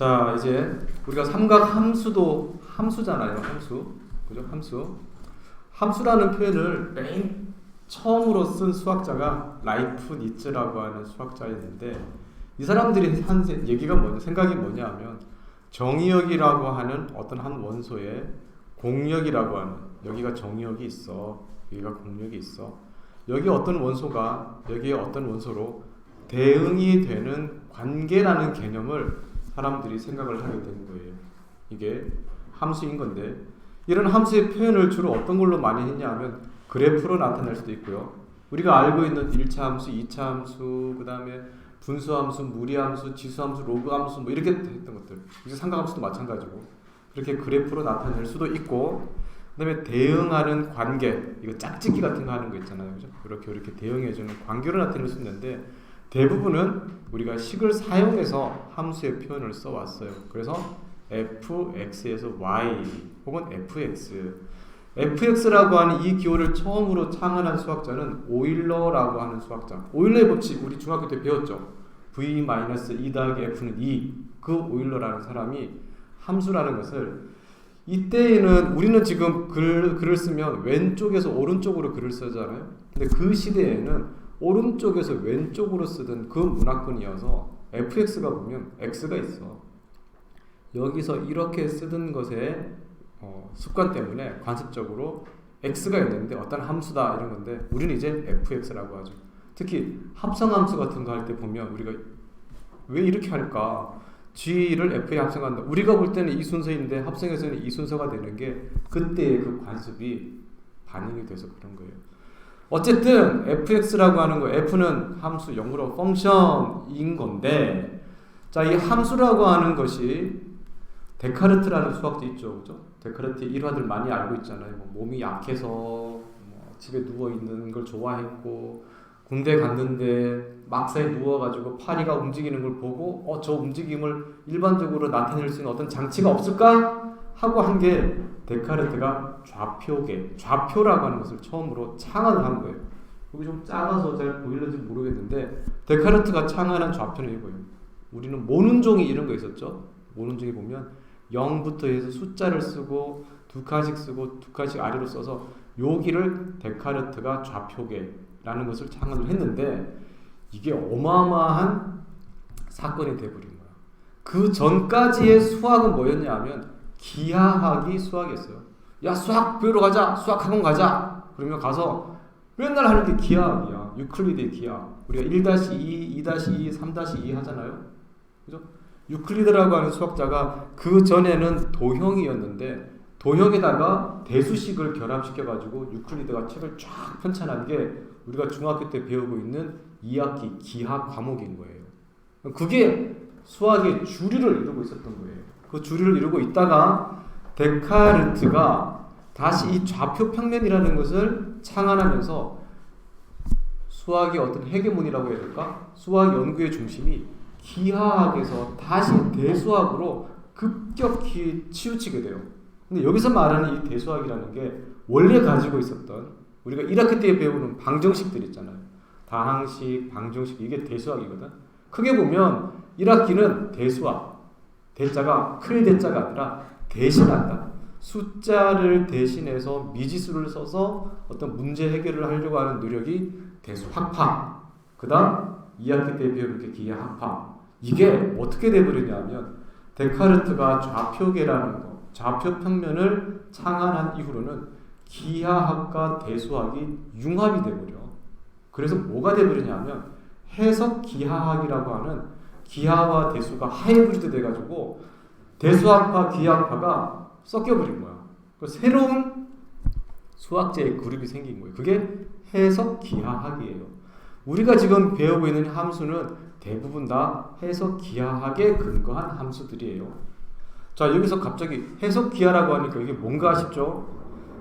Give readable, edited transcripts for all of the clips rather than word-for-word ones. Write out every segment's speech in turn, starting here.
자, 이제 우리가 삼각 함수도 함수잖아요. 함수. 그죠? 함수. 함수라는 표현을 맨 처음으로 쓴 수학자가 라이프니츠라고 하는 수학자였는데, 이 사람들이 한 얘기가 뭐냐, 생각이 뭐냐 하면, 정의역이라고 하는 어떤 한 원소에 공역이라고 하는, 여기가 정의역이 있어, 여기가 공역이 있어, 여기 어떤 원소가 여기에 어떤 원소로 대응이 되는 관계라는 개념을 사람들이 생각을 하게 되는 거예요. 이게 함수인 건데, 이런 함수의 표현을 주로 어떤 걸로 많이 했냐 하면 그래프로 나타낼 수도 있고요. 우리가 알고 있는 1차 함수, 2차 함수, 그 다음에 분수함수, 무리함수, 지수함수, 로그함수 뭐 이렇게 했던 것들, 이제 삼각함수도 마찬가지고 그렇게 그래프로 나타낼 수도 있고, 그 다음에 대응하는 관계, 이거 짝짓기 같은 거 하는 거 있잖아요. 그죠? 이렇게 대응해주는 관계로 나타낼 수 있는데, 대부분은 우리가 식을 사용해서 함수의 표현을 써왔어요. 그래서 fx에서 y 혹은 fx라고 하는 이 기호를 처음으로 창안한 수학자는 오일러라고 하는 수학자. 오일러의 법칙 우리 중학교 때 배웠죠. v-e 더하기 f는 2. 그 오일러라는 사람이 함수라는 것을, 이때에는 우리는 지금 글을 쓰면 왼쪽에서 오른쪽으로 글을 쓰잖아요. 근데 그 시대에는 오른쪽에서 왼쪽으로 쓰던 그 문화권이어서 fx가 보면 x가 있어. 여기서 이렇게 쓰던 것의 습관 때문에 관습적으로 x가 있는데 어떤 함수다 이런 건데, 우리는 이제 fx라고 하죠. 특히 합성함수 같은 거 할 때 보면 우리가 왜 이렇게 할까? g를 f에 합성한다. 우리가 볼 때는 이 순서인데 합성에서는 이 순서가 되는 게 그때의 그 관습이 반영이 돼서 그런 거예요. 어쨌든 fx라고 하는 거, f는 함수, 영어로 펑션인 건데, 자, 이 함수라고 하는 것이 데카르트라는 수학자 있죠, 그죠? 데카르트의 일화들 많이 알고 있잖아요. 뭐 몸이 약해서 집에 누워 있는 걸 좋아했고, 군대 갔는데 막사에 누워가지고 파리가 움직이는 걸 보고, 저 움직임을 일반적으로 나타낼 수 있는 어떤 장치가 없을까 하고 한 게 데카르트가 좌표라고 하는 것을 처음으로 창안을 한 거예요. 여기 좀 작아서 잘 보이는지 모르겠는데, 데카르트가 창안한 좌표는 이거예요. 우리는 모눈종이 이런 거 있었죠. 모눈종이 보면 0부터 해서 숫자를 쓰고 두 칸씩 쓰고 두 칸씩 아래로 써서, 여기를 데카르트가 좌표계라는 것을 창안을 했는데, 이게 어마어마한 사건이 돼버린 거야. 그 전까지의 수학은 뭐였냐 하면 기하학이 수학이었어요. 야, 수학 배우러 가자, 수학학원 가자. 그러면 가서 맨날 하는 게 기하학이야. 유클리드의 기하학. 우리가 1-2, 2-2, 3-2 하잖아요. 그죠? 유클리드라고 하는 수학자가 그 전에는 도형이었는데, 도형에다가 대수식을 결합시켜가지고 유클리드가 책을 쫙 편찬한 게 우리가 중학교 때 배우고 있는 2학기 기하 과목인 거예요. 그게 수학의 주류를 이루고 있었던 거예요. 그 주류를 이루고 있다가 데카르트가 다시 이 좌표 평면이라는 것을 창안하면서 수학의 어떤 헤게모니라고 해야 될까? 수학 연구의 중심이 기하학에서 다시 대수학으로 급격히 치우치게 돼요. 근데 여기서 말하는 이 대수학이라는 게 원래 가지고 있었던, 우리가 1학기 때 배우는 방정식들 있잖아요. 다항식, 방정식, 이게 대수학이거든. 크게 보면 1학기는 대수학, 대자가 클 대자가 아니라 대신한다. 숫자를 대신해서 미지수를 써서 어떤 문제 해결을 하려고 하는 노력이 대수학파. 그 다음 2학기 때 배우는 게 기하학파. 이게 어떻게 돼버리냐면, 데카르트가 좌표계라는 거, 좌표 평면을 창안한 이후로는 기하학과 대수학이 융합이 돼버려. 그래서 뭐가 돼버리냐면 해석 기하학이라고 하는, 기하와 대수가 하이브리드 돼가지고 대수학파, 기하학파가 섞여버린 거야. 새로운 수학자의 그룹이 생긴 거예요. 그게 해석 기하학이에요. 우리가 지금 배우고 있는 함수는 대부분 다 해석 기하학에 근거한 함수들이에요. 자, 여기서 갑자기 해석 기하라고 하니까 이게 뭔가 싶죠?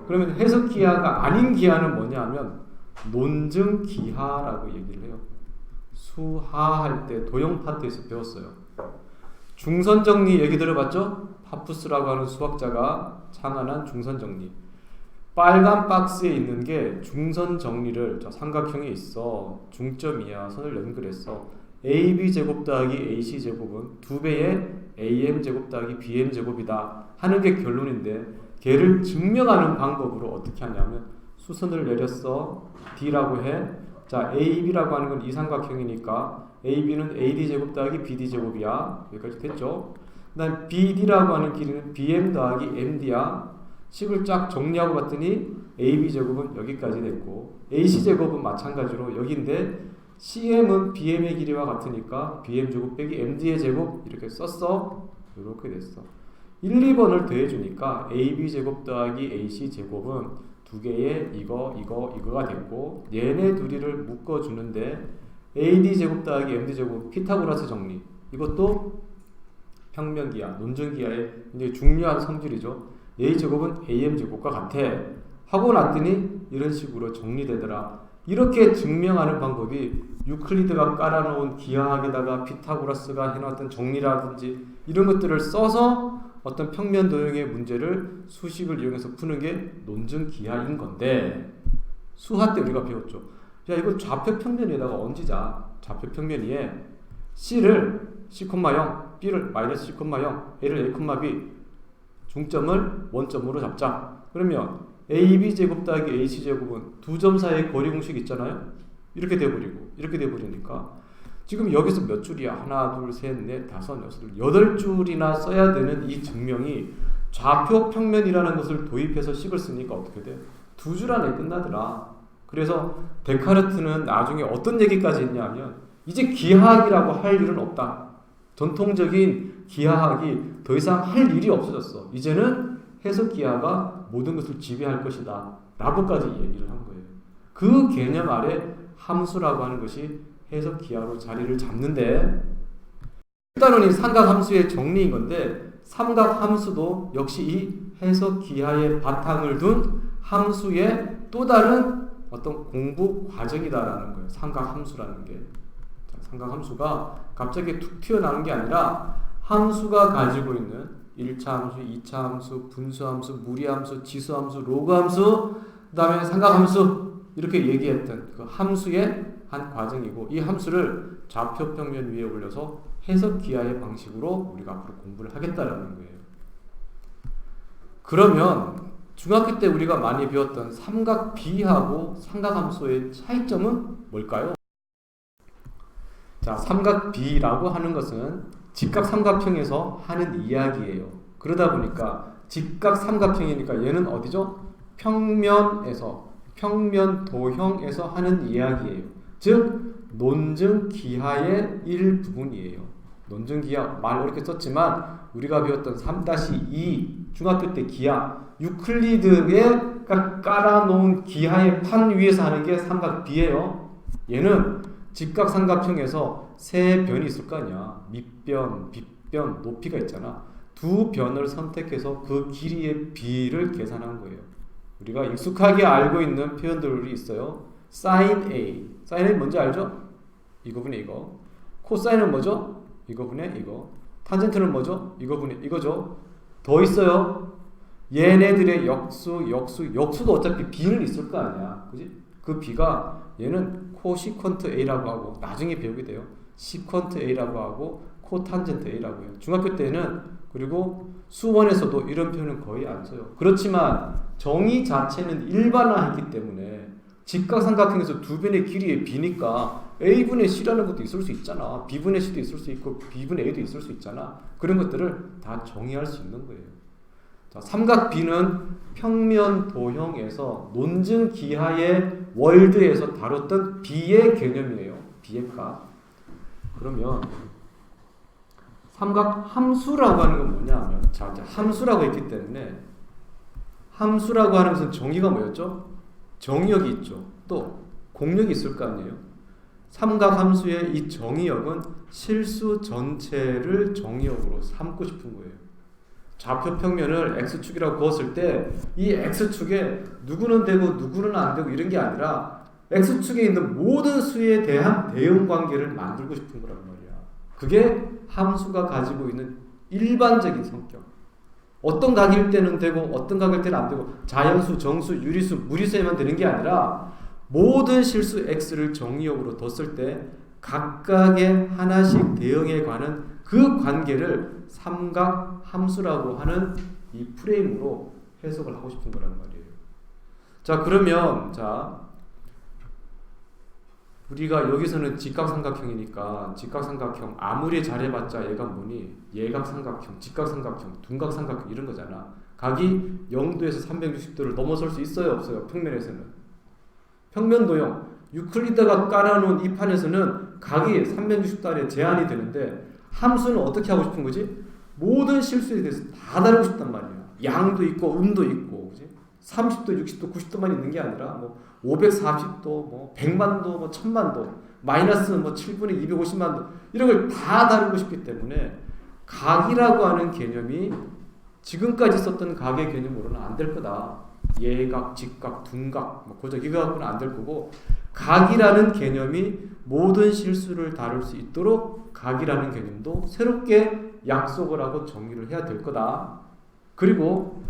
그러면 해석 기하가 아닌 기하는 뭐냐 하면 논증 기하라고 얘기를 해요. 수하할 때 도형 파트에서 배웠어요. 중선정리 얘기 들어봤죠? 파푸스라고 하는 수학자가 창안한 중선정리. 빨간 박스에 있는 게 중선정리를, 저 삼각형이 있어, 중점이야, 선을 연결했어, AB 제곱 더하기 AC 제곱은 2배의 AM 제곱 더하기 BM 제곱이다 하는 게 결론인데, 걔를 증명하는 방법으로 어떻게 하냐면 수선을 내렸어. D라고 해. 자, AB라고 하는 건 이 삼각형이니까 AB는 AD 제곱 더하기 BD 제곱이야. 여기까지 됐죠? 그 다음 BD라고 하는 길이는 BM 더하기 MD야. 식을 쫙 정리하고 봤더니 AB 제곱은 여기까지 됐고, AC 제곱은 마찬가지로 여기인데 CM은 BM의 길이와 같으니까 BM 제곱 빼기 MD의 제곱 이렇게 썼어. 이렇게 됐어. 1, 2번을 더해주니까 AB 제곱 더하기 AC 제곱은 두 개의 이거가 됐고, 얘네 둘이를 묶어주는데 AD 제곱 더하기 MD 제곱은 피타고라스 정리. 이것도 평면기하, 논증기하의 굉장히 중요한 성질이죠. A 제곱은 AM 제곱과 같아 하고 났더니 이런 식으로 정리되더라. 이렇게 증명하는 방법이 유클리드가 깔아놓은 기하학에다가 피타고라스가 해놨던 정리라든지 이런 것들을 써서 어떤 평면 도형의 문제를 수식을 이용해서 푸는 게 논증 기하인 건데, 수화 때 우리가 배웠죠. 야, 이거 좌표 평면에다가 얹이자. 좌표 평면 위에 C를 C,0, B를 마이너스 C,0, A를 A, B 중점을 원점으로 잡자. 그러면 AB 제곱 더하기 AC 제곱은 두 점 사이의 거리 공식 있잖아요. 이렇게 돼버리고 이렇게 돼버리니까 지금 여기서 몇 줄이야? 하나, 둘, 셋, 넷, 다섯, 여섯, 8줄이나 써야 되는 이 증명이 좌표 평면이라는 것을 도입해서 식을 쓰니까 어떻게 돼? 2줄 안에 끝나더라. 그래서 데카르트는 나중에 어떤 얘기까지 했냐면 이제 기하학이라고 할 일은 없다. 전통적인 기하학이 더 이상 할 일이 없어졌어. 이제는 해석 기하가 모든 것을 지배할 것이다 라고까지 얘기를 한 거예요. 그 개념 아래 함수라고 하는 것이 해석 기하로 자리를 잡는데, 일단은 이 삼각함수의 정리인 건데, 삼각함수도 역시 이 해석 기하의 바탕을 둔 함수의 또 다른 어떤 공부 과정이다라는 거예요. 삼각함수라는 게. 자, 삼각함수가 갑자기 툭 튀어나온 게 아니라 함수가 가지고 있는 1차 함수, 2차 함수, 분수함수, 무리함수, 지수함수, 로그함수, 그 다음에 삼각함수 이렇게 얘기했던 그 함수의 한 과정이고, 이 함수를 좌표 평면 위에 올려서 해석 기하의 방식으로 우리가 앞으로 공부를 하겠다라는 거예요. 그러면 중학교 때 우리가 많이 배웠던 삼각 B하고 삼각함수의 차이점은 뭘까요? 자, 삼각 B라고 하는 것은 직각 삼각형에서 하는 이야기예요. 그러다 보니까 직각 삼각형이니까 얘는 어디죠? 평면에서, 평면 도형에서 하는 이야기예요. 즉 논증 기하의 일부분이에요. 논증 기하 말 어렵게 썼지만 우리가 배웠던 3-2 중학교 때 기하, 유클리드가 깔아놓은 기하의 판 위에서 하는 게 삼각 B예요. 얘는 직각 삼각형에서 세 변이 있을 거 아니야. 밑변, 빗변, 높이가 있잖아. 두 변을 선택해서 그 길이의 B를 계산한 거예요. 우리가 익숙하게 알고 있는 표현들이 있어요. sin A. sin A 뭔지 알죠? 이거분의 이거. 코사인은 뭐죠? 이거분의 이거. 탄젠트는 뭐죠? 이거분의 이거죠. 더 있어요. 얘네들의 역수도 어차피 B는 있을 거 아니야. 그지? 그 B가 얘는 코시퀀트 A라고 하고, 나중에 배우게 돼요. 시퀀트 A라고 하고, 코탄젠트 A라고 해요. 중학교 때는, 그리고 수원에서도 이런 표현은 거의 안 써요. 그렇지만 정의 자체는 일반화했기 때문에 직각삼각형에서 두 변의 길이의 B니까 A분의 C라는 것도 있을 수 있잖아. B분의 C도 있을 수 있고 B분의 A도 있을 수 있잖아. 그런 것들을 다 정의할 수 있는 거예요. 자, 삼각 B는 평면 도형에서 논증 기하의 월드에서 다뤘던 B의 개념이에요. B의 값. 그러면 삼각 함수라고 하는 건 뭐냐면, 자, 이제 함수라고 했기 때문에 함수라고 하는 것은 정의가 뭐였죠? 정의역이 있죠. 또 공역이 있을 거 아니에요. 삼각 함수의 이 정의역은 실수 전체를 정의역으로 삼고 싶은 거예요. 좌표 평면을 x축이라고 그었을 때 이 x축에 누구는 되고 누구는 안 되고 이런 게 아니라 x축에 있는 모든 수에 대한 대응 관계를 만들고 싶은 거란 말이야. 그게 함수가 가지고 있는 일반적인 성격. 어떤 각일 때는 되고 어떤 각일 때는 안 되고, 자연수, 정수, 유리수, 무리수에만 되는 게 아니라 모든 실수 x를 정의역으로 뒀을 때 각각의 하나씩 대응에 관한 그 관계를 삼각함수라고 하는 이 프레임으로 해석을 하고 싶은 거란 말이에요. 자, 그러면 우리가 여기서는 직각삼각형이니까 직각삼각형 아무리 잘해봤자 얘가 뭐니? 예각삼각형, 직각삼각형, 둔각삼각형 이런 거잖아. 각이 0도에서 360도를 넘어설 수 있어요, 없어요? 평면에서는. 평면도형. 유클리드가 깔아놓은 이 판에서는 각이 360도 안에 제한이 되는데 함수는 어떻게 하고 싶은 거지? 모든 실수에 대해서 다 다루고 싶단 말이야. 양도 있고 음도 있고, 그지? 30도, 60도, 90도만 있는 게 아니라 540도, 100만도, 1000만도, 마이너스 7분의 250만도 이런 걸 다 다루고 싶기 때문에 각이라고 하는 개념이 지금까지 썼던 각의 개념으로는 안 될 거다. 예각, 직각, 둔각, 고작 이거 갖고는 안 될 거고 각이라는 개념이 모든 실수를 다룰 수 있도록 각이라는 개념도 새롭게 약속을 하고 정의를 해야 될 거다. 그리고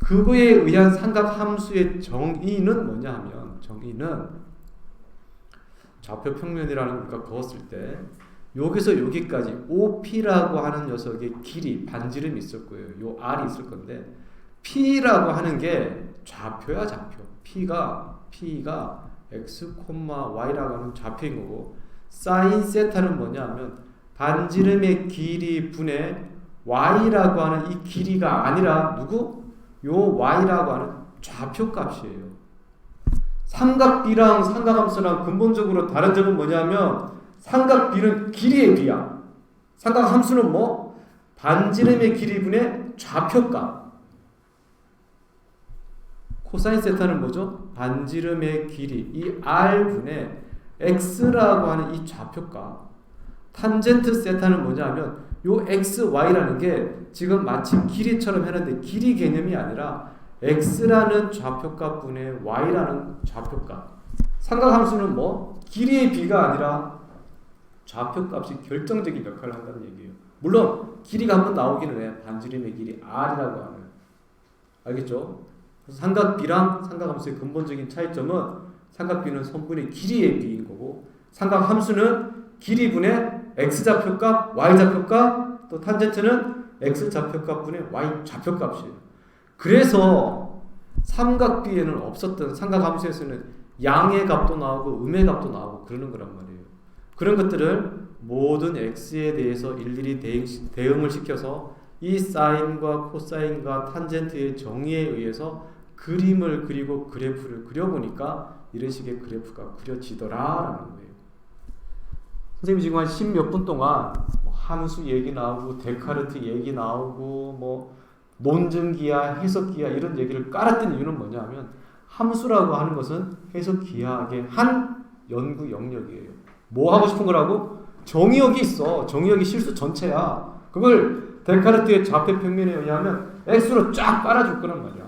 그거에 의한 삼각함수의 정의는 뭐냐 하면 정의는 좌표 평면이라는 걸 우리가 그었을 때 여기서 여기까지 OP라고 하는 녀석의 길이 반지름이 있을 거예요. 요 R이 있을 건데 P라고 하는 게 좌표야 좌표. P가 X, Y라고 하는 좌표인 거고 사인 세타는 뭐냐 하면 반지름의 길이 분의 Y라고 하는 이 길이가 아니라 누구? 요 Y라고 하는 좌표 값이에요. 삼각비랑 삼각함수랑 근본적으로 다른 점은 뭐냐면 삼각비는 길이의 비야. 삼각함수는 뭐? 반지름의 길이분의 좌표값. 코사인 세타는 뭐죠? 반지름의 길이, 이 R분의 X라고 하는 이 좌표값. 탄젠트 세타는 뭐냐면 요 X, Y라는 게 지금 마치 길이처럼 해놨는데 길이 개념이 아니라 X라는 좌표값분의 Y라는 좌표값. 삼각함수는 뭐? 길이의 비가 아니라 좌표값이 결정적인 역할을 한다는 얘기예요. 물론 길이가 한번 나오기는 해. 반지름의 길이 R이라고 하는. 알겠죠? 그래서 삼각비랑 삼각함수의 근본적인 차이점은 삼각비는 선분의 길이의 비인 거고 삼각함수는 길이분의 X좌표값, Y좌표값, 또 탄젠트는 X좌표값분의 Y좌표값이에요. 그래서 삼각비에는 없었던 삼각함수에서는 양의 값도 나오고 음의 값도 나오고 그러는 거란 말이에요. 그런 것들을 모든 X에 대해서 일일이 대응을 시켜서 이 사인과 코사인과 탄젠트의 정의에 의해서 그림을 그리고 그래프를 그려보니까 이런 식의 그래프가 그려지더라라는 거예요. 선생님이 지금 한 10몇 분 동안 함수 얘기 나오고 데카르트 얘기 나오고 논증기하, 해석기하 이런 얘기를 깔았던 이유는 뭐냐면 함수라고 하는 것은 해석기하의 한 연구 영역이에요. 뭐 하고 싶은 거라고? 정의역이 있어. 정의역이 실수 전체야. 그걸 데카르트의 좌표 평면에 의하면 X로 쫙 깔아줄 거란 말이야.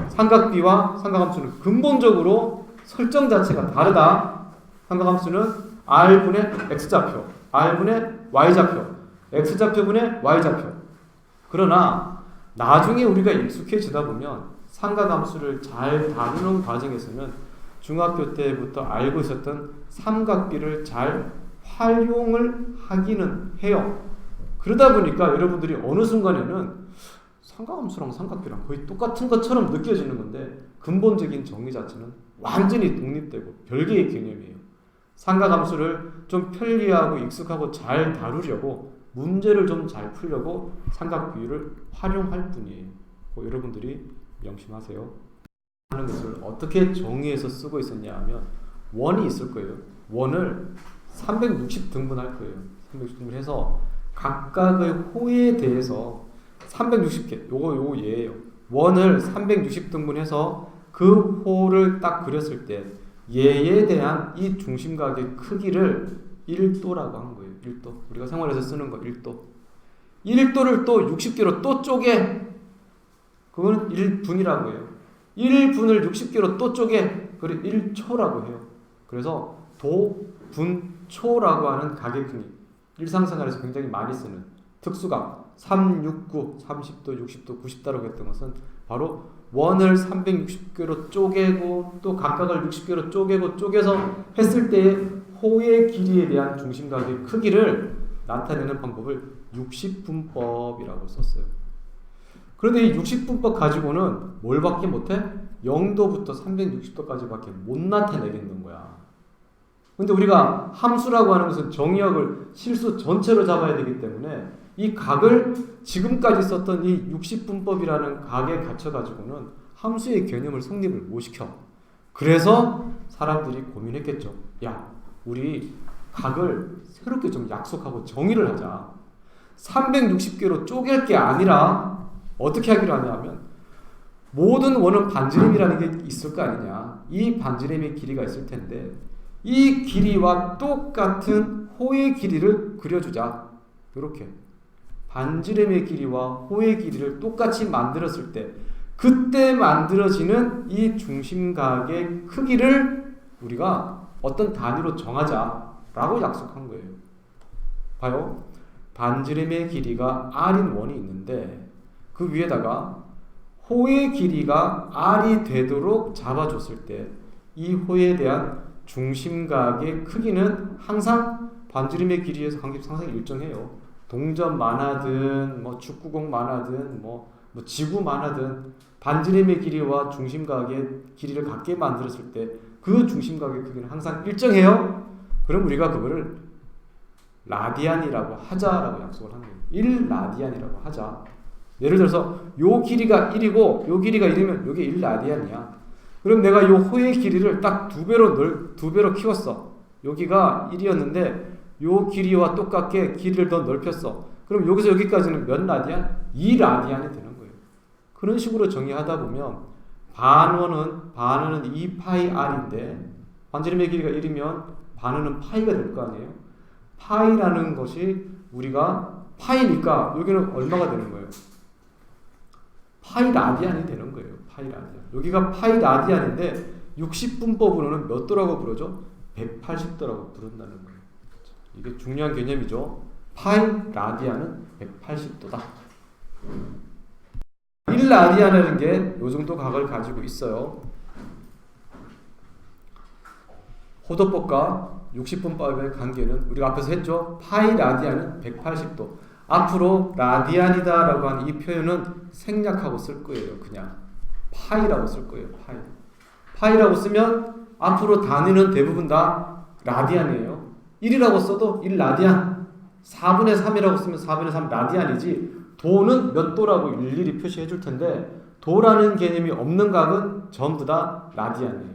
삼각비와 삼각함수는 근본적으로 설정 자체가 다르다. 삼각함수는 R분의 X좌표, R분의 Y좌표, X좌표분의 Y좌표. 그러나 나중에 우리가 익숙해지다 보면 삼각함수를 잘 다루는 과정에서는 중학교 때부터 알고 있었던 삼각비를 잘 활용을 하기는 해요. 그러다 보니까 여러분들이 어느 순간에는 삼각함수랑 삼각비랑 거의 똑같은 것처럼 느껴지는 건데 근본적인 정의 자체는 완전히 독립되고 별개의 개념이에요. 삼각함수를 좀 편리하고 익숙하고 잘 다루려고 문제를 좀 잘 풀려고 삼각비를 활용할 뿐이에요. 여러분들이 명심하세요. 하는 것을 어떻게 정의해서 쓰고 있었냐 하면 원이 있을 거예요. 원을 360등분 할 거예요. 360등분 해서 각각의 호에 대해서 360개 요거 얘예요. 원을 360등분 해서 그 호를 딱 그렸을 때 얘에 대한 이 중심각의 크기를 1도라고 하는 거예요. 1도. 우리가 생활에서 쓰는 거 1도. 1도를 또 60개로 또 쪼개. 그거는 1분이라고 해요. 1분을 60개로 또 쪼개. 그걸 1초라고 해요. 그래서 도, 분, 초라고 하는 각의 크기. 일상생활에서 굉장히 많이 쓰는 특수각 3, 6, 9, 30도, 60도, 90도라고 했던 것은 바로 원을 360개로 쪼개고 또 각각을 60개로 쪼개고 쪼개서 했을 때의 호의 길이에 대한 중심각의 크기를 나타내는 방법을 60분법이라고 썼어요. 그런데 이 60분법 가지고는 뭘 밖에 못해? 0도부터 360도까지밖에 못 나타내겠는 거야. 근데 우리가 함수라고 하는 것은 정의역을 실수 전체로 잡아야 되기 때문에 이 각을 지금까지 썼던 이 60분법이라는 각에 갇혀가지고는 함수의 개념을 성립을 못 시켜. 그래서 사람들이 고민했겠죠. 야, 우리 각을 새롭게 좀 약속하고 정의를 하자. 360개로 쪼갤 게 아니라 어떻게 하기로 하냐면 모든 원은 반지름이라는 게 있을 거 아니냐. 이 반지름의 길이가 있을 텐데 이 길이와 똑같은 호의 길이를 그려주자. 이렇게 반지름의 길이와 호의 길이를 똑같이 만들었을 때 그때 만들어지는 이 중심각의 크기를 우리가 어떤 단위로 정하자라고 약속한 거예요. 봐요. 반지름의 길이가 r인 원이 있는데 그 위에다가 호의 길이가 r이 되도록 잡아줬을 때 이 호에 대한 중심각의 크기는 항상 반지름의 길이에서 항상 일정해요. 동전만 하든 뭐 축구공만 하든 뭐 지구만 하든 반지름의 길이와 중심각의 길이를 같게 만들었을 때 그 중심각의 크기는 항상 일정해요. 그럼 우리가 그거를 라디안이라고 하자라고 약속을 한 거예요. 1라디안이라고 하자. 예를 들어서 요 길이가 1이고 요 길이가 1이면 요게 1라디안이야. 그럼 내가 요 호의 길이를 딱 두 배로 키웠어. 여기가 1이었는데 요 길이와 똑같게 길이를 더 넓혔어. 그럼 여기서 여기까지는 몇 라디안? 2라디안이 되는 거예요. 그런 식으로 정의하다 보면 반원은 2파이 r인데 반지름의 길이가 1이면 반원은 파이가 될 거 아니에요. 파이라는 것이 우리가 파이니까 여기는 얼마가 되는 거예요? 파이 라디안이 되는 거예요. 파이 라디안. 여기가 파이 라디안인데 60분법으로는 몇 도라고 부르죠? 180도라고 부른다는 거예요. 이게 중요한 개념이죠. 파이 라디안은 180도다. 1라디안이라는 게 이 정도 각을 가지고 있어요. 호도법과 60분법의 관계는 우리가 앞에서 했죠. 파이 라디안은 180도. 앞으로 라디안이다라고 하는 이 표현은 생략하고 쓸 거예요. 그냥 파이라고 쓸 거예요. 파이라고 쓰면 앞으로 단위는 대부분 다 라디안이에요. 1이라고 써도 1라디안, 4분의 3이라고 쓰면 4분의 3 라디안이지 도는 몇 도라고 일일이 표시해 줄 텐데 도라는 개념이 없는 각은 전부 다 라디안이에요.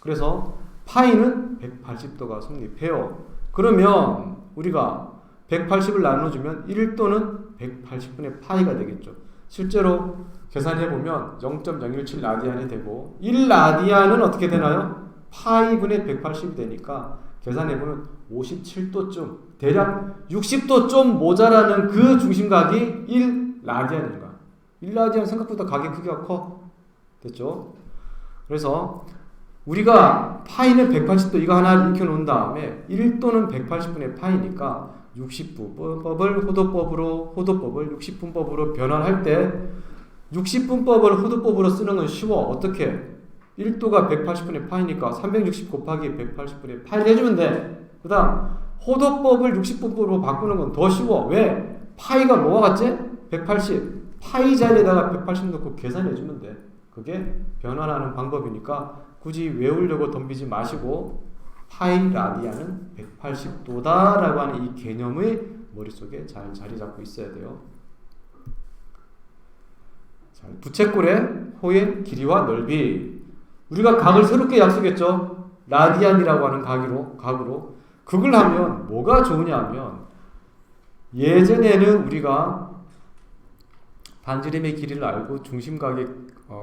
그래서 파이는 180도가 성립해요. 그러면 우리가 180을 나눠주면 1도는 180분의 파이가 되겠죠. 실제로 계산해보면 0.017 라디안이 되고 1라디안은 어떻게 되나요? 파이분의 180이 되니까 계산해보면 57도쯤 대략 60도 좀 모자라는 그 중심각이 1라디안인가. 1라디안 생각보다 각의 크기가 커. 됐죠? 그래서 우리가 파이는 180도 이거 하나 익혀놓은 다음에 1도는 180분의 파이니까 60분법을 호도법을 60분법으로 변환할 때 60분법을 호도법으로 쓰는 건 쉬워. 어떻게? 1도가 180분의 파이니까 360 곱하기 180분의 파이를 해주면 돼. 그 다음 호도법을 60분법으로 바꾸는 건 더 쉬워. 왜? 파이가 뭐와 같지? 180. 파이 자리에다가 180 넣고 계산해주면 돼. 그게 변환하는 방법이니까 굳이 외우려고 덤비지 마시고 파이 라디안은 180도다 라고 하는 이 개념의 머릿속에 잘 자리 잡고 있어야 돼요. 자, 부채꼴의 호의 길이와 넓이. 우리가 각을 새롭게 약속했죠. 라디안이라고 하는 각으로. 그걸 하면 뭐가 좋으냐 하면 예전에는 우리가 반지름의 길이를 알고 중심각의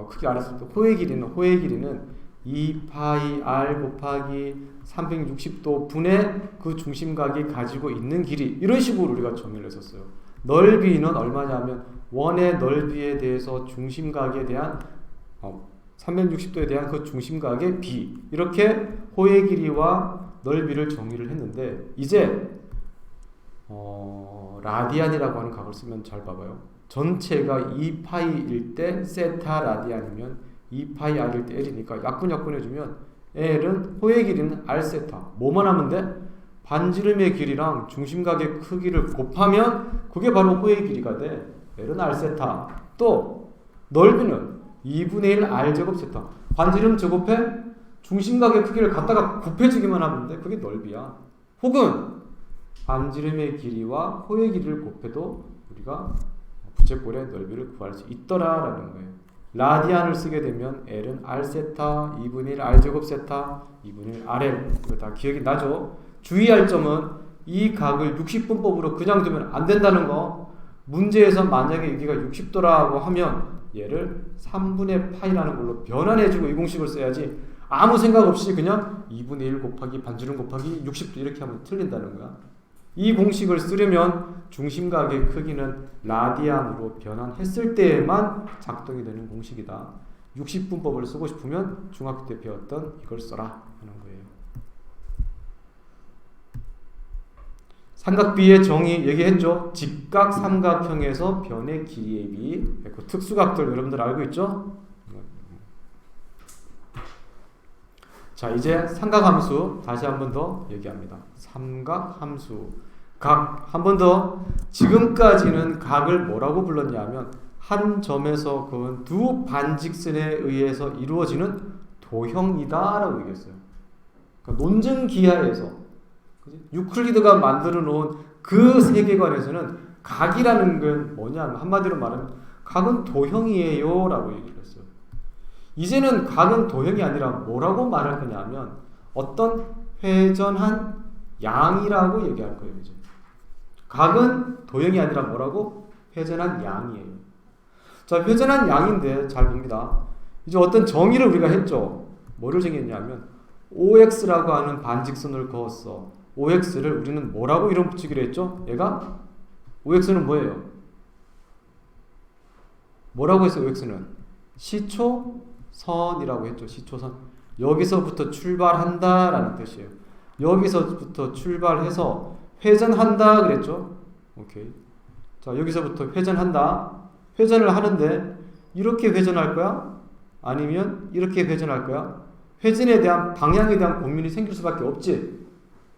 크기 알았을 때 호의 길이는 2파이 r 곱하기 360도 분의 그 중심각이 가지고 있는 길이, 이런 식으로 우리가 정의를 했었어요. 넓이는 얼마냐면 원의 넓이에 대해서 중심각에 대한 360도에 대한 그 중심각의 비, 이렇게 호의 길이와 넓이를 정의를 했는데 이제 라디안이라고 하는 각을 쓰면 잘 봐봐요. 전체가 2파이일 때 세타 라디안이면 2파이 r일 때 l이니까 약분 해주면 l은 호의 길이는 r 세타. 뭐만 하면 돼? 반지름의 길이랑 중심각의 크기를 곱하면 그게 바로 호의 길이가 돼. L은 R세타. 또 넓이는 2분의 1 R제곱 세타. 반지름 제곱해 중심각의 크기를 갖다가 곱해주기만 하면 돼. 그게 넓이야. 혹은 반지름의 길이와 호의 길이를 곱해도 우리가 부채꼴의 넓이를 구할 수 있더라라는 거예요. 라디안을 쓰게 되면 L은 R세타 2분의 1 R제곱 세타 2분의 1 RL. 이거 다 기억이 나죠? 주의할 점은 이 각을 60분법으로 그냥 두면 안 된다는 거. 문제에서 만약에 여기가 60도라고 하면 얘를 3분의 파이라는 걸로 변환해주고 이 공식을 써야지 아무 생각 없이 그냥 2분의 1 곱하기 반지름 곱하기 60도 이렇게 하면 틀린다는 거야. 이 공식을 쓰려면 중심각의 크기는 라디안으로 변환했을 때에만 작동이 되는 공식이다. 60분법을 쓰고 싶으면 중학교 때 배웠던 이걸 써라 하는 거예요. 삼각비의 정의 얘기했죠. 직각 삼각형에서 변의 길이의 비. 그 특수각들 여러분들 알고 있죠? 자, 이제 삼각함수 다시 한 번 더 얘기합니다. 삼각함수. 각 한 번 더. 지금까지는 각을 뭐라고 불렀냐면 한 점에서 그은 두 반직선에 의해서 이루어지는 도형이다라고 얘기했어요. 그러니까 논증 기하에서 유클리드가 만들어 놓은 그 세계관에서는 각이라는 건 뭐냐면 한마디로 말하면 각은 도형이에요 라고 얘기를 했어요. 이제는 각은 도형이 아니라 뭐라고 말할 거냐면 어떤 회전한 양이라고 얘기할 거예요. 이제 각은 도형이 아니라 뭐라고? 회전한 양이에요. 자, 회전한 양인데 잘 봅니다. 이제 어떤 정의를 우리가 했죠. 뭐를 정했냐면 OX라고 하는 반직선을 그었어. OX를 우리는 뭐라고 이름 붙이기로 했죠? 얘가 OX는 뭐예요? 뭐라고 했어요? OX는 시초선이라고 했죠. 시초선. 여기서부터 출발한다라는 뜻이에요. 여기서부터 출발해서 회전한다 그랬죠? 오케이. 자, 여기서부터 회전한다. 회전을 하는데 이렇게 회전할 거야? 아니면 이렇게 회전할 거야? 회전에 대한 방향에 대한 고민이 생길 수밖에 없지.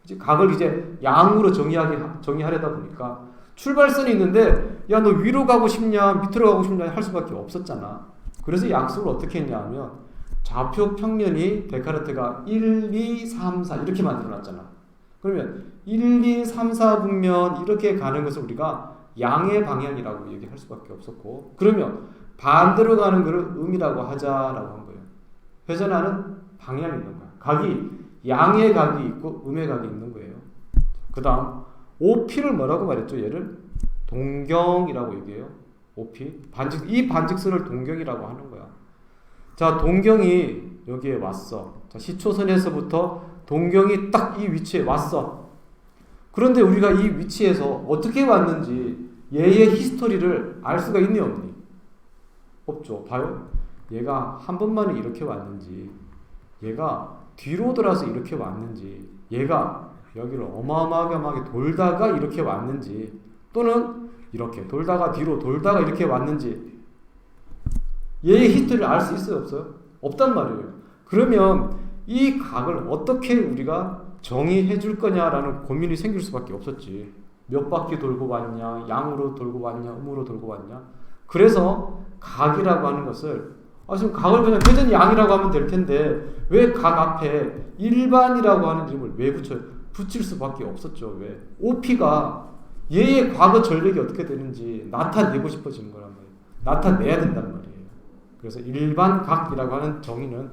이제 각을 이제 양으로 정의하려다 보니까 출발선이 있는데 야, 너 위로 가고 싶냐 밑으로 가고 싶냐 할 수밖에 없었잖아. 그래서 약속을 어떻게 했냐면 좌표 평면이 데카르트가 1, 2, 3, 4 이렇게 만들어놨잖아. 그러면 1, 2, 3, 4분면 이렇게 가는 것을 우리가 양의 방향이라고 얘기할 수밖에 없었고, 그러면 반대로 가는 것을 음이라고 하자라고 한 거예요. 회전하는 방향이 있는 거야. 각이 양의 각이 있고 음의 각이 있는 거예요. 그 다음 OP를 뭐라고 말했죠? 얘를 동경이라고 얘기해요. OP 이 반직선을 동경이라고 하는 거야. 자, 동경이 여기에 왔어. 자, 시초선에서부터 동경이 딱 이 위치에 왔어. 그런데 우리가 이 위치에서 어떻게 왔는지 얘의 히스토리를 알 수가 있니 없니? 없죠. 봐요. 얘가 한 번만에 이렇게 왔는지, 얘가 뒤로 돌아서 이렇게 왔는지, 얘가 여기를 어마어마하게 돌다가 이렇게 왔는지, 또는 이렇게 돌다가 뒤로 돌다가 이렇게 왔는지 얘의 히스토리를 알 수 있어요? 없어요? 없단 말이에요. 그러면 이 각을 어떻게 우리가 정의해 줄 거냐라는 고민이 생길 수밖에 없었지. 몇 바퀴 돌고 왔냐, 양으로 돌고 왔냐, 음으로 돌고 왔냐. 그래서 각이라고 하는 것을 지금 각을 그냥 회전 양이라고 하면 될 텐데 왜 각 앞에 일반이라고 하는 이름을 왜 붙여요? 붙일 수밖에 없었죠. 왜? OP가 얘의 과거 전력이 어떻게 되는지 나타내고 싶어지는 거란 말이에요. 나타내야 된단 말이에요. 그래서 일반각이라고 하는 정의는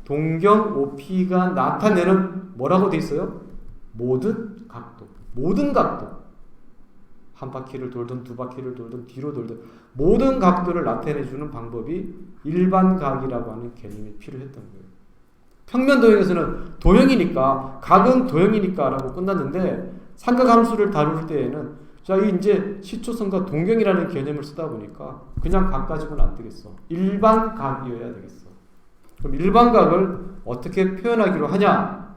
동경 OP가 나타내는 뭐라고 돼 있어요? 모든 각도. 모든 각도. 한 바퀴를 돌든 두 바퀴를 돌든 뒤로 돌든 모든 각도를 나타내주는 방법이 일반각이라고 하는 개념이 필요했던 거예요. 평면도형에서는 도형이니까, 각은 도형이니까 라고 끝났는데 삼각함수를 다룰 때에는 자, 이제 시초선과 동경이라는 개념을 쓰다 보니까 그냥 각 가지고는 안 되겠어. 일반각이어야 되겠어. 그럼 일반각을 어떻게 표현하기로 하냐?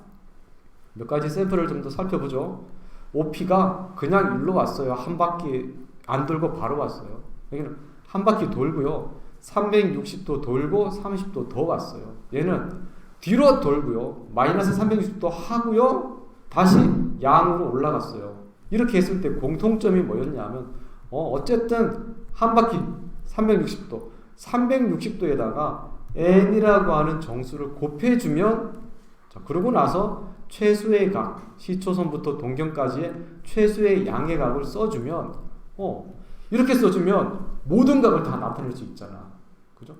몇 가지 샘플을 좀 더 살펴보죠. OP가 그냥 일로 왔어요. 한 바퀴 안 돌고 바로 왔어요. 여기는 한 바퀴 돌고요. 360도 돌고 30도 더 왔어요. 얘는 뒤로 돌고요. 마이너스 360도 하고요. 다시 양으로 올라갔어요. 이렇게 했을 때 공통점이 뭐였냐면 어쨌든 한 바퀴 360도 360도에다가 n이라고 하는 정수를 곱해주면, 자, 그러고 나서 최소의 각, 시초선부터 동경까지의 최소의 양의 각을 써주면 이렇게 써주면 모든 각을 다 나타낼 수 있잖아. 그죠?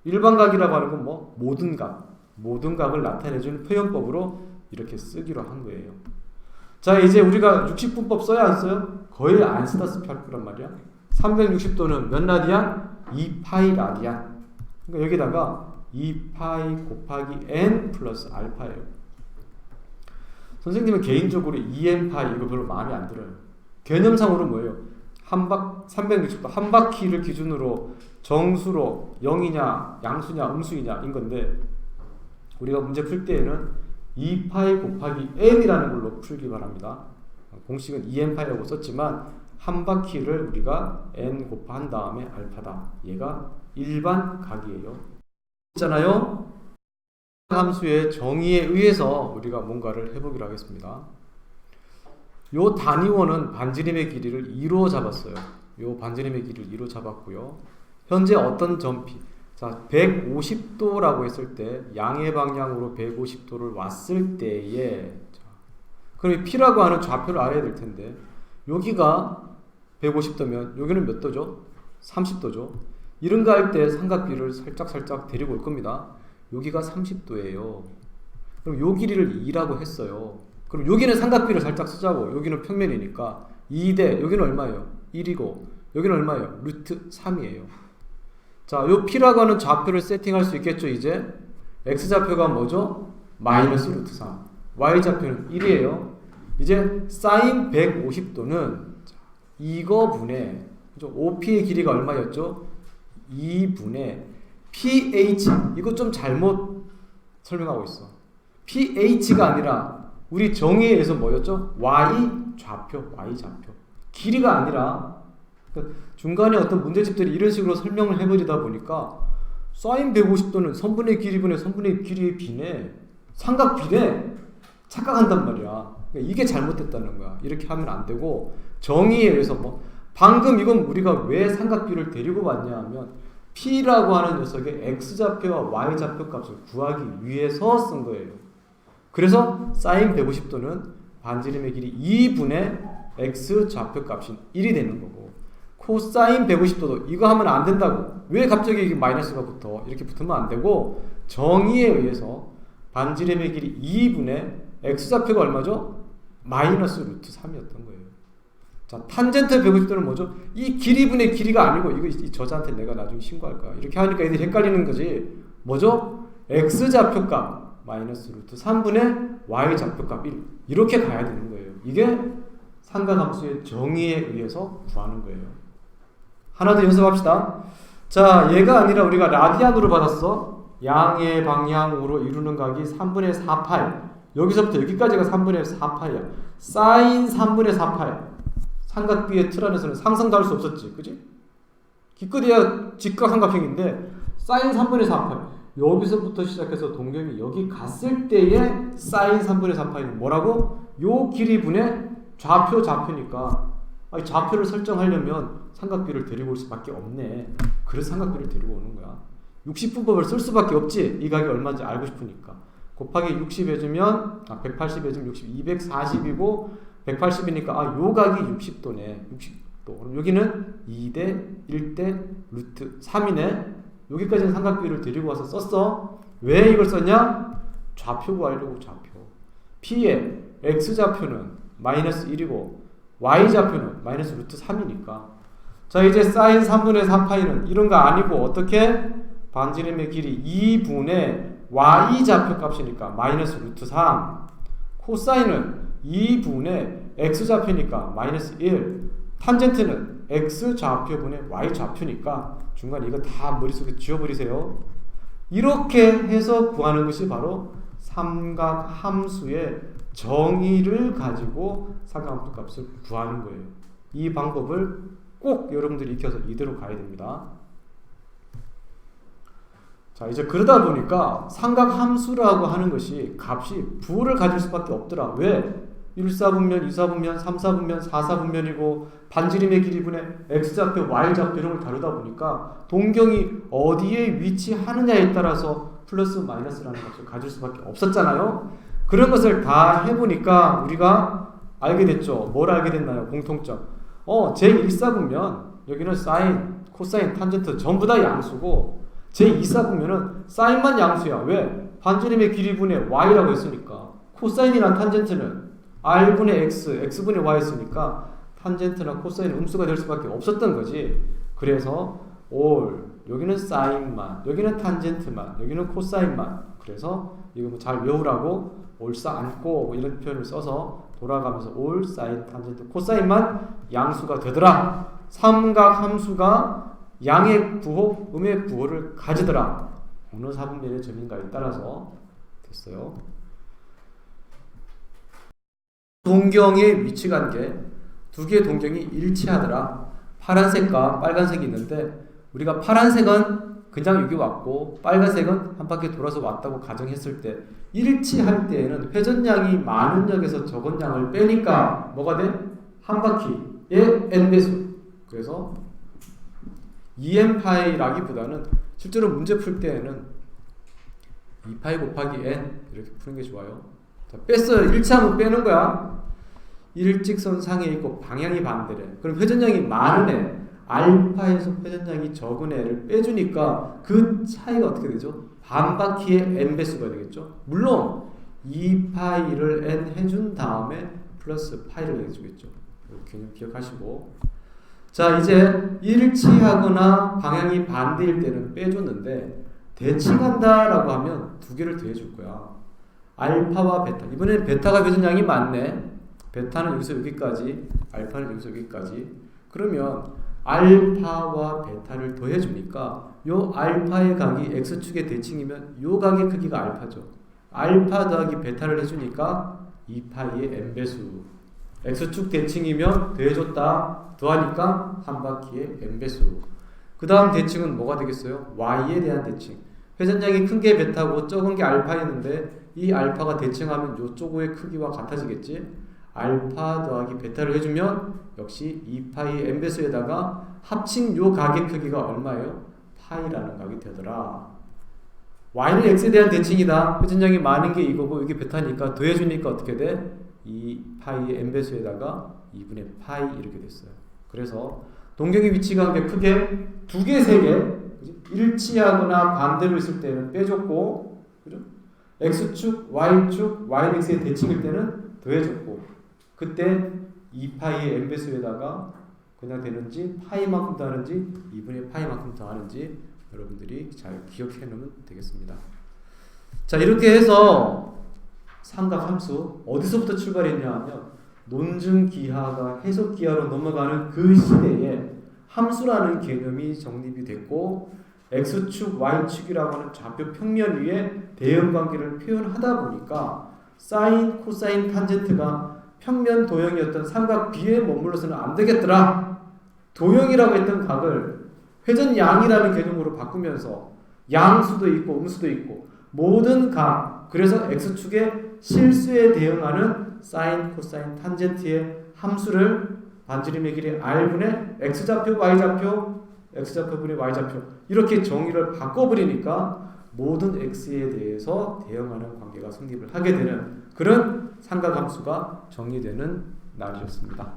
일반각이라고 하는 건 뭐? 모든 각을 나타내주는 표현법으로 이렇게 쓰기로 한 거예요. 자, 이제 우리가 60분법 써야 안 써요? 거의 안 쓰다시피 할 거란 말이야. 360도는 몇 라디안? 2파이 라디안. 그러니까 여기다가 2파이 곱하기 n 플러스 알파예요. 선생님은 개인적으로 2n파이 이거 별로 마음에 안 들어요. 개념상으로 뭐예요? 360도 한 바퀴를 기준으로 정수로 0이냐 양수냐 음수이냐 인 건데, 우리가 문제 풀 때에는 2파이 곱하기 n이라는 걸로 풀기 바랍니다. 공식은 2n파이라고 썼지만 한 바퀴를 우리가 n 곱한 다음에 알파다. 얘가 일반 각이에요. 있잖아요. 함수의 정의에 의해서 우리가 뭔가를 해보기로 하겠습니다. 요 단위원은 반지름의 길이를 2로 잡았어요. 요 반지름의 길이를 2로 잡았고요. 현재 어떤 점피, 자 150도라고 했을 때 양의 방향으로 150도를 왔을 때에, 그럼 P라고 하는 좌표를 알아야 될 텐데, 여기가 150도면 여기는 몇 도죠? 30도죠. 이런 거 할 때 삼각비를 살짝 데리고 올 겁니다. 여기가 30도예요. 그럼 요 길이를 2라고 했어요. 그럼 여기는 삼각비를 살짝 쓰자고. 여기는 평면이니까 2대 여기는 얼마예요? 1이고 여기는 얼마예요? 루트 3이에요. 자, 요 P라고 하는 좌표를 세팅할 수 있겠죠. 이제 X좌표가 뭐죠? 마이너스 루트 3, Y좌표는 1이에요. 이제 사인 150도는 이거분의 OP의 길이가 얼마였죠? 2분의 PH, 이거 좀 잘못 설명하고 있어. PH가 아니라 우리 정의에 의해서 뭐였죠? Y좌표. 길이가 아니라, 그러니까 중간에 어떤 문제집들이 이런 식으로 설명을 해버리다 보니까 사인 150도는 선분의 길이분의 선분의 길이의 비네, 삼각비네 착각한단 말이야. 그러니까 이게 잘못됐다는 거야. 이렇게 하면 안 되고, 정의에 의해서 방금 이건 우리가 왜 삼각비를 데리고 왔냐 하면 P라고 하는 녀석의 X좌표와 Y좌표 값을 구하기 위해서 쓴 거예요. 그래서 사인 150도는 반지름의 길이 2분의 X좌표 값인 1이 되는 거고, 코사인 150도도 이거 하면 안 된다고. 왜 갑자기 이게 마이너스가 붙어? 이렇게 붙으면 안 되고, 정의에 의해서 반지름의 길이 2분의 X좌표가 얼마죠? 마이너스 루트 3이었던 거예요. 자, 탄젠트 150도는 뭐죠? 이 길이분의 길이가 아니고, 이거 이 저자한테 내가 나중에 신고할 거야. 이렇게 하니까 애들이 헷갈리는 거지. 뭐죠? X좌표값 마이너스 루트 3분의 Y좌표값 1. 이렇게 가야 되는 거예요. 이게 삼각함수의 정의에 의해서 구하는 거예요. 하나 더 연습합시다. 자, 얘가 아니라 우리가 라디안으로 받았어. 양의 방향으로 이루는 각이 3분의 4파이. 여기서부터 여기까지가 3분의 4파이야. 사인 3분의 4파이. 삼각비의 틀 안에서는 상상도 할 수 없었지. 그지? 기껏해야 직각삼각형인데 사인 3분의 4파이. 여기서부터 시작해서 동경이 여기 갔을 때의 사인 3분의 4파이는 뭐라고? 요 길이분의 좌표니까 좌표를 설정하려면 삼각비를 데리고 올 수밖에 없네. 그래서 삼각비를 데리고 오는 거야. 60분법을 쓸 수밖에 없지. 이 각이 얼마인지 알고 싶으니까. 곱하기 60 해주면 180 해주면 60, 240이고 180이니까 요 각이 60도네. 60도. 그럼 여기는 2대 1대 루트 3이네. 여기까지는 삼각비를 데리고 와서 썼어. 왜 이걸 썼냐? 좌표 구하려고. 좌표. P의 X좌표는 마이너스 1이고 Y좌표는 마이너스 루트 3이니까. 자, 이제 사인 3분의 4파이는 이런 거 아니고 어떻게? 반지름의 길이 2분의 Y좌표 값이니까 마이너스 루트 3. 코사인은 2분의 X좌표니까 마이너스 1. 탄젠트는 X좌표분의 Y좌표니까 중간에 이거 다 머릿속에 지워버리세요. 이렇게 해서 구하는 것이 바로 삼각함수의 정의를 가지고 삼각함수 값을 구하는 거예요. 이 방법을 꼭 여러분들이 익혀서 이대로 가야 됩니다. 자, 이제 그러다 보니까 삼각함수라고 하는 것이 값이 부호를 가질 수밖에 없더라. 왜? 1사분면, 2사분면, 3사분면, 4사분면이고 반지름의 길이분의 x좌표, y좌표 이런 걸 다루다 보니까 동경이 어디에 위치하느냐에 따라서 플러스 마이너스라는 값을 가질 수밖에 없었잖아요. 그런 것을 다 해보니까 우리가 알게 됐죠. 뭘 알게 됐나요? 공통점. 제1사분면 여기는 사인, 코사인, 탄젠트 전부 다 양수고 제2사분면은 사인만 양수야. 왜? 반지름의 길이분의 y라고 했으니까. 코사인이나 탄젠트는 r분의 x, x분의 y 했으니까 탄젠트나 코사인은 음수가 될 수밖에 없었던 거지. 그래서 여기는 사인만, 여기는 탄젠트만, 여기는 코사인만. 그래서 이거 뭐 잘 외우라고 올사 안고 뭐 이런 표현을 써서 돌아가면서 올, 사인, 탄젠트, 코사인만 양수가 되더라. 삼각 함수가 양의 부호, 음의 부호를 가지더라. 어느 사분면의 점인가에 따라서 됐어요. 동경의 위치관계, 두 개의 동경이 일치하더라. 파란색과 빨간색이 있는데 우리가 파란색은 그냥 여기 왔고 빨간색은 한 바퀴 돌아서 왔다고 가정했을 때 일치할 때에는 회전량이 많은 역에서 적은 양을 빼니까 뭐가 돼? 한 바퀴의 n배수. 그래서 2n파이라기보다는 실제로 문제 풀 때에는 2파이 곱하기 n 이렇게 푸는 게 좋아요. 자, 뺐어요. 일치하면 빼는 거야. 일직선 상에 있고 방향이 반대래. 그럼 회전량이 많은 애, 알파에서 회전량이 적은 애를 빼주니까 그 차이가 어떻게 되죠? 반바퀴의 n배수가 되겠죠. 물론 2파이를 n 해준 다음에 플러스 파이를 해주겠죠. 개념 기억하시고. 자, 이제 일치하거나 방향이 반대일 때는 빼줬는데 대칭한다라고 하면 두 개를 더해줄 거야. 알파와 베타. 이번에는 베타가 회전량이 많네. 베타는 여기서 여기까지, 알파는 여기서 여기까지. 그러면 알파와 베타를 더해주니까 요 알파의 각이 x축의 대칭이면 요 각의 크기가 알파죠. 알파 더하기 베타를 해주니까 2파이의 n배수. x축 대칭이면 더해줬다. 더하니까 한 바퀴의 n배수. 그 다음 대칭은 뭐가 되겠어요? y에 대한 대칭. 회전량이 큰 게 베타고 적은 게 알파였는데 이 알파가 대칭하면 요쪽의 크기와 같아지겠지. 알파 더하기 베타를 해주면 역시 2파이 n배수에다가 합친 요 각의 크기가 얼마예요? 파이라는 각이 되더라. y는 x에 대한 대칭이다. 회전량이 많은 게 이거고 이게 베타니까 더해주니까 어떻게 돼? 2파이 n배수에다가 2분의 파이 이렇게 됐어요. 그래서 동경의 위치관계 크게 두 개, 세 개 일치하거나 반대로 있을 때는 빼줬고, 그죠? x축, y축, y는 x의 대칭일 때는 더해줬고, 그때 2파이의 n배수에다가 그냥 되는지 파이만큼 더하는지 2분의 파이만큼 더하는지 여러분들이 잘 기억해 놓으면 되겠습니다. 자, 이렇게 해서 삼각함수 어디서부터 출발했냐 하면 논증기하가 해석기하로 넘어가는 그 시대에 함수라는 개념이 정립이 됐고 x축, y축이라고 하는 좌표 평면 위에 대응관계를 표현하다 보니까 사인, 코사인, 탄젠트가 평면 도형이었던 삼각 B에 머물러서는 안 되겠더라. 도형이라고 했던 각을 회전양이라는 개념으로 바꾸면서 양수도 있고 음수도 있고 모든 각, 그래서 x축의 실수에 대응하는 사인, 코사인, 탄젠트의 함수를 반지름의 길이 r분의 x좌표, y좌표, x좌표분의 y좌표 이렇게 정의를 바꿔버리니까 모든 x에 대해서 대응하는 관계가 성립을 하게 되는 그런 삼각함수가 정리되는 날이었습니다.